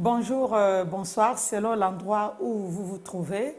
Bonjour, bonsoir, selon l'endroit où vous vous trouvez.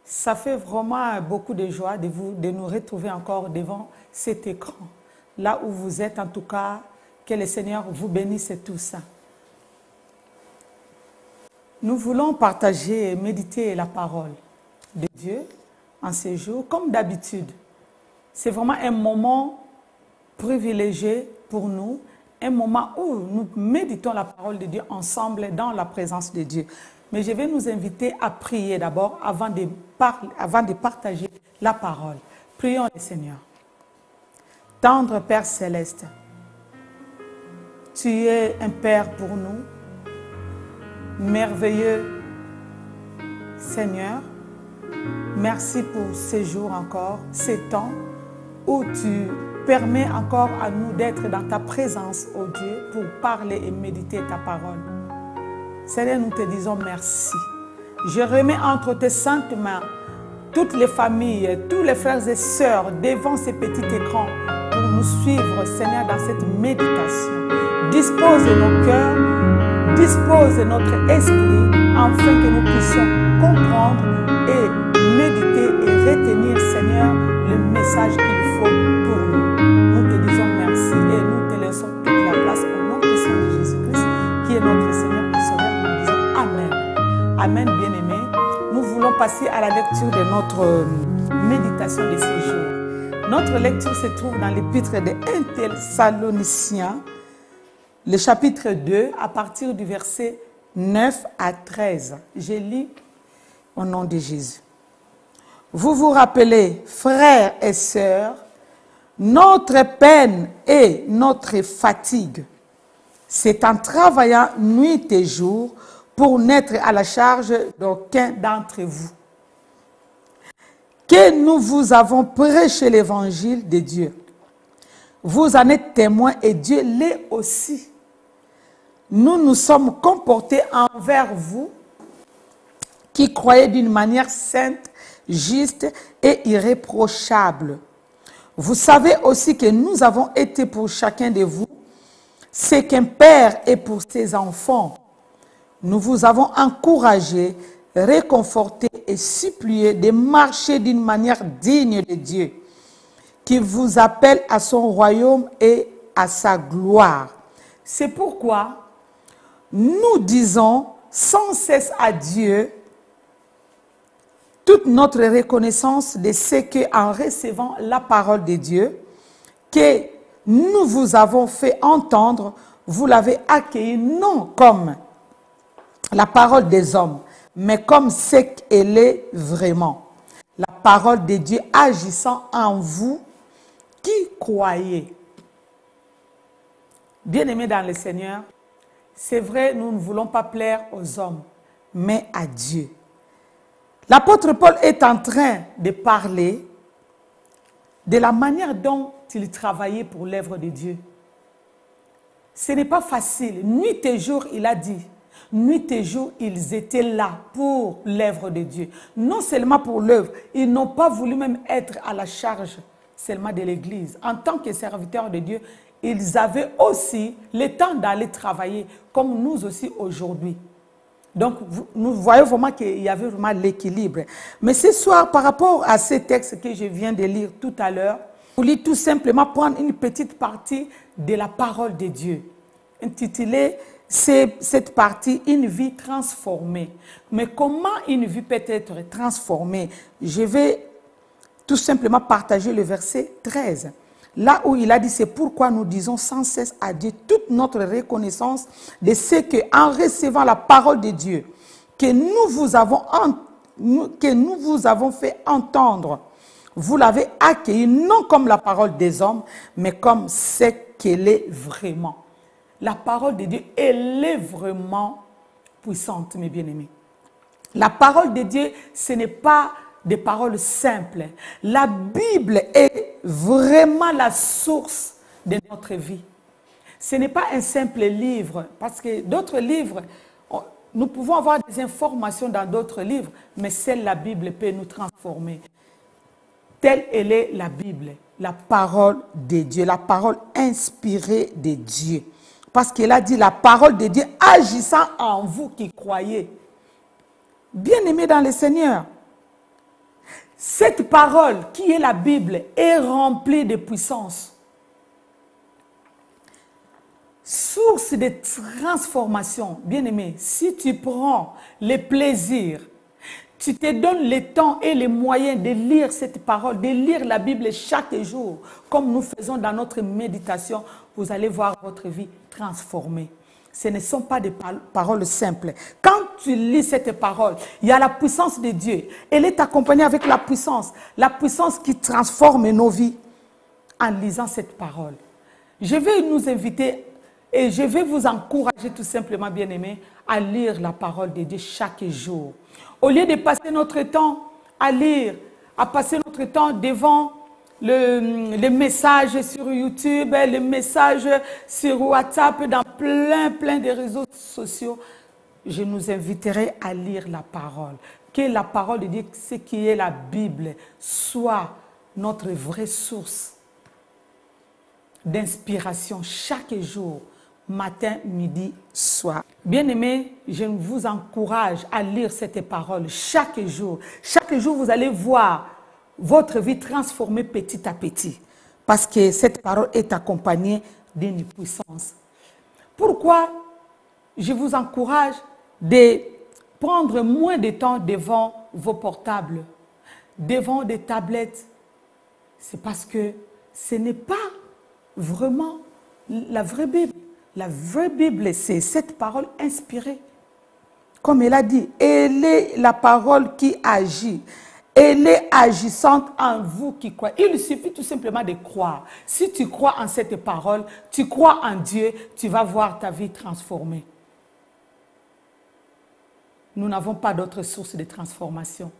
Ça fait vraiment beaucoup de joie de nous retrouver encore devant cet écran. Là où vous êtes, en tout cas, que le Seigneur vous bénisse et tout ça. Nous voulons partager et méditer la parole de Dieu en ces jours, comme d'habitude. C'est vraiment un moment privilégié pour nous, un moment où nous méditons la parole de Dieu ensemble dans la présence de Dieu. Mais je vais nous inviter à prier d'abord avant de partager la parole. Prions le Seigneur. Tendre Père Céleste, tu es un Père pour nous, merveilleux Seigneur. Merci pour ces jours encore, ces temps où tu permets encore à nous d'être dans ta présence, ô Dieu, pour parler et méditer ta parole. Seigneur, nous te disons merci. Je remets entre tes saintes mains toutes les familles, tous les frères et sœurs devant ces petits écrans pour nous suivre, Seigneur, dans cette méditation. Dispose nos cœurs, dispose notre esprit, afin que nous puissions comprendre et méditer et retenir, Seigneur, le message qu'il faut pour nous. Nous te disons merci et nous te laissons toute la place au nom puissant de Jésus-Christ, qui est notre Seigneur et Sauveur. Nous disons Amen. Amen, bien-aimés. Nous voulons passer à la lecture de notre méditation de ces jours. Notre lecture se trouve dans l'épître des 1 Thessaloniciens, le chapitre 2, à partir du verset 9 à 13. Je lis au nom de Jésus. Vous vous rappelez, frères et sœurs, notre peine et notre fatigue, c'est en travaillant nuit et jour pour n'être à la charge d'aucun d'entre vous que nous vous avons prêché l'évangile de Dieu. Vous en êtes témoins et Dieu l'est aussi. Nous nous sommes comportés envers vous qui croyez d'une manière sainte, juste et irréprochable. Vous savez aussi que nous avons été pour chacun de vous ce qu'un père est pour ses enfants. Nous vous avons encouragé, réconforté et supplié de marcher d'une manière digne de Dieu, qui vous appelle à son royaume et à sa gloire. C'est pourquoi nous disons sans cesse à Dieu toute notre reconnaissance de ce qu'en recevant la parole de Dieu, que nous vous avons fait entendre, vous l'avez accueillie non comme la parole des hommes, mais comme ce qu'elle est vraiment. La parole de Dieu agissant en vous qui croyez. Bien-aimés dans le Seigneur, c'est vrai, nous ne voulons pas plaire aux hommes, mais à Dieu. L'apôtre Paul est en train de parler de la manière dont il travaillait pour l'œuvre de Dieu. Ce n'est pas facile. Nuit et jour, il a dit. Nuit et jour, ils étaient là pour l'œuvre de Dieu. Non seulement pour l'œuvre, ils n'ont pas voulu même être à la charge seulement de l'Église. En tant que serviteurs de Dieu, ils avaient aussi le temps d'aller travailler, comme nous aussi aujourd'hui. Donc, nous voyons vraiment qu'il y avait vraiment l'équilibre. Mais ce soir, par rapport à ce texte que je viens de lire tout à l'heure, je voulais tout simplement prendre une petite partie de la parole de Dieu, intitulée cette partie « Une vie transformée ». Mais comment une vie peut être transformée? Je vais tout simplement partager le verset 13. Là où il a dit, c'est pourquoi nous disons sans cesse à Dieu toute notre reconnaissance de ce qu'en recevant la parole de Dieu, que nous vous avons fait entendre, vous l'avez accueilli non comme la parole des hommes, mais comme ce qu'elle est vraiment. La parole de Dieu, elle est vraiment puissante, mes bien-aimés. La parole de Dieu, ce n'est pas des paroles simples. La Bible est vraiment la source de notre vie. Ce n'est pas un simple livre, parce que d'autres livres, nous pouvons avoir des informations dans d'autres livres, mais celle la Bible peut nous transformer. Telle elle est la Bible, la parole de Dieu, la parole inspirée de Dieu. Parce qu'il a dit la parole de Dieu agissant en vous qui croyez. Bien-aimés dans le Seigneur, cette parole qui est la Bible est remplie de puissance. Source de transformation. Bien-aimé, si tu prends les plaisirs, tu te donnes le temps et les moyens de lire cette parole, de lire la Bible chaque jour, comme nous faisons dans notre méditation, vous allez voir votre vie transformée. Ce ne sont pas des paroles simples. Quand tu lis cette parole, il y a la puissance de Dieu. Elle est accompagnée avec la puissance qui transforme nos vies en lisant cette parole. Je vais nous inviter et je vais vous encourager tout simplement, bien-aimés, à lire la parole de Dieu chaque jour. Au lieu de passer notre temps à lire, à passer notre temps devant le message sur YouTube, le message sur WhatsApp, dans plein de réseaux sociaux, je nous inviterai à lire la parole. Que la parole de Dieu, ce qui est la Bible, soit notre vraie source d'inspiration chaque jour, matin, midi, soir. Bien-aimés, je vous encourage à lire cette parole chaque jour. Chaque jour, vous allez voir votre vie transformée petit à petit. Parce que cette parole est accompagnée d'une puissance. Pourquoi je vous encourage de prendre moins de temps devant vos portables, devant des tablettes? C'est parce que ce n'est pas vraiment la vraie Bible. La vraie Bible, c'est cette parole inspirée. Comme elle a dit, elle est la parole qui agit. Elle est agissante en vous qui croyez. Il suffit tout simplement de croire. Si tu crois en cette parole, tu crois en Dieu, tu vas voir ta vie transformée. Nous n'avons pas d'autre source de transformation.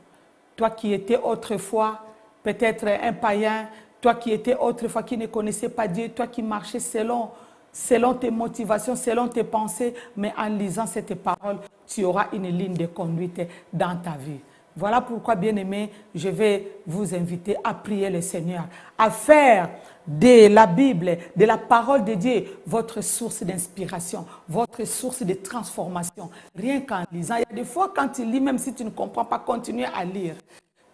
Toi qui étais autrefois peut-être un païen, toi qui étais autrefois qui ne connaissais pas Dieu, toi qui marchais selon tes motivations, selon tes pensées, mais en lisant cette parole, tu auras une ligne de conduite dans ta vie. Voilà pourquoi, bien-aimés, je vais vous inviter à prier le Seigneur, à faire de la Bible, de la parole de Dieu, votre source d'inspiration, votre source de transformation. Rien qu'en lisant. Il y a des fois, quand tu lis, même si tu ne comprends pas, continue à lire.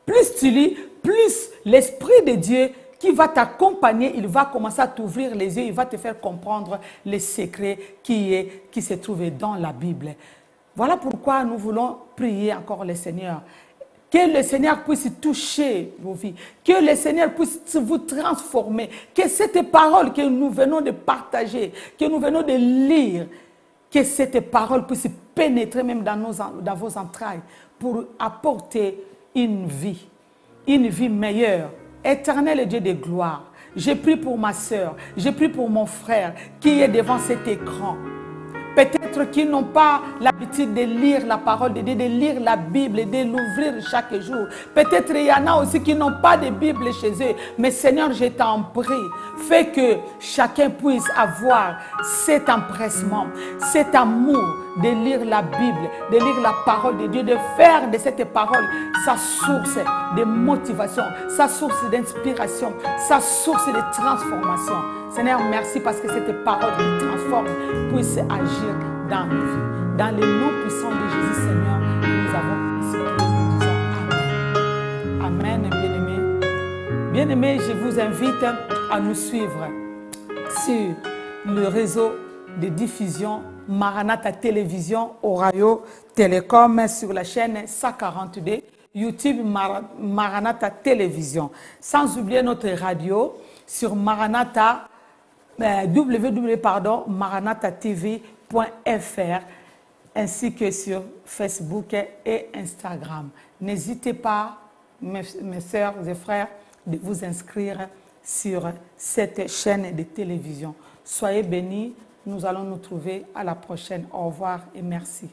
Plus tu lis, plus l'Esprit de Dieu qui va t'accompagner, il va commencer à t'ouvrir les yeux, il va te faire comprendre les secrets qui se trouvent dans la Bible. Voilà pourquoi nous voulons prier encore le Seigneur. Que le Seigneur puisse toucher vos vies, que le Seigneur puisse vous transformer, que cette parole que nous venons de partager, que nous venons de lire, que cette parole puisse pénétrer même dans vos entrailles pour apporter une vie meilleure. Éternel Dieu de gloire, je prie pour ma soeur, je prie pour mon frère qui est devant cet écran. Peut-être qu'ils n'ont pas l'habitude de lire la parole de Dieu, de lire la Bible, de l'ouvrir chaque jour. Peut-être il y en a aussi qui n'ont pas de Bible chez eux. Mais Seigneur, je t'en prie, fais que chacun puisse avoir cet empressement, cet amour de lire la Bible, de lire la parole de Dieu, de faire de cette parole sa source de motivation, sa source d'inspiration, sa source de transformation. Seigneur, merci parce que cette parole qui transforme puisse agir dans nos vies. Dans le nom puissant de Jésus, Seigneur, nous avons prié, nous disons Amen. Amen, bien-aimés. Bien-aimés, je vous invite à nous suivre sur le réseau de diffusion Maranatha Télévision, Orayo Télécom, sur la chaîne 142, YouTube Maranatha Télévision. Sans oublier notre radio sur Maranatha www.maranathatv.fr ainsi que sur Facebook et Instagram. N'hésitez pas, mes sœurs et frères, de vous inscrire sur cette chaîne de télévision. Soyez bénis, nous allons nous trouver à la prochaine. Au revoir et merci.